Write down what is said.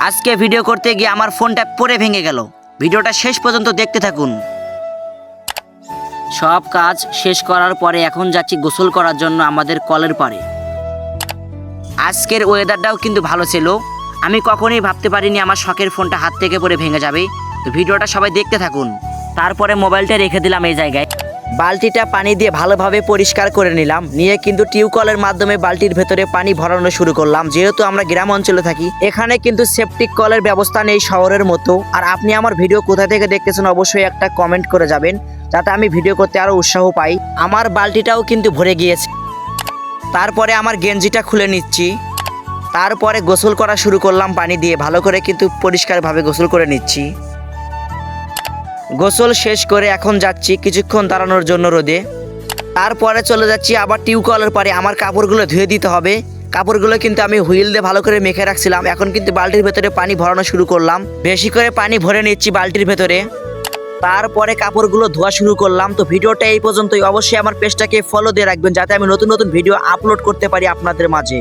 আজকে ভিডিও করতে গিয়ে আমার ফোনটা পড়ে ভেঙে গেল। ভিডিওটা শেষ পর্যন্ত দেখতে থাকুন। সব কাজ শেষ করার পরে এখন যাচ্ছি গোসল করার জন্য আমাদের কলের পাড়ে। আজকের ওয়েদারটাও কিন্তু ভালো ছিল। আমি কখনোই ভাবতে পারিনি আমার শখের ফোনটা হাত থেকে পড়ে ভেঙে যাবে। তো ভিডিওটা সবাই দেখতে থাকুন। তারপরে মোবাইলটা রেখে দিলাম এই জায়গায়। বালতিটা পানি দিয়ে ভালোভাবে পরিষ্কার করে নিলাম, নিয়ে কিন্তু টিউবকলের মাধ্যমে বালতির ভেতরে পানি ভরানো শুরু করলাম। যেহেতু আমরা গ্রাম অঞ্চলে থাকি, এখানে কিন্তু সেপটিক কলের ব্যবস্থা নেই শহরের মতো। আর আপনি আমার ভিডিও কোথা থেকে দেখতেছেন অবশ্যই একটা কমেন্ট করে যাবেন, যাতে আমি ভিডিও করতে আরও উৎসাহ পাই। আমার বালতিটাও কিন্তু ভরে গিয়েছে। তারপরে আমার গেঞ্জিটা খুলে নিচ্ছি। তারপরে গোসল করা শুরু করলাম পানি দিয়ে, ভালো করে কিন্তু পরিষ্কারভাবে গোসল করে নিচ্ছি। গোসল শেষ করে এখন যাচ্ছি কিছুক্ষণ দাঁড়ানোর জন্য রোদে। তারপরে চলে যাচ্ছি আবার টিউবকলের পাড়ে। আমার কাপড়গুলো ধুয়ে দিতে হবে। কাপড়গুলো কিন্তু আমি হুইল দিয়ে ভালো করে মেখে রাখছিলাম। এখন কিন্তু বালতির ভেতরে পানি ভরানো শুরু করলাম। বেশি করে পানি ভরে নিচ্ছি বালতির ভেতরে। তারপরে কাপড়গুলো ধোয়া শুরু করলাম। তো ভিডিওটা এই পর্যন্তই। অবশ্যই আমার পেজটাকে ফলো দিয়ে রাখবেন, যাতে আমি নতুন নতুন ভিডিও আপলোড করতে পারি আপনাদের মাঝে।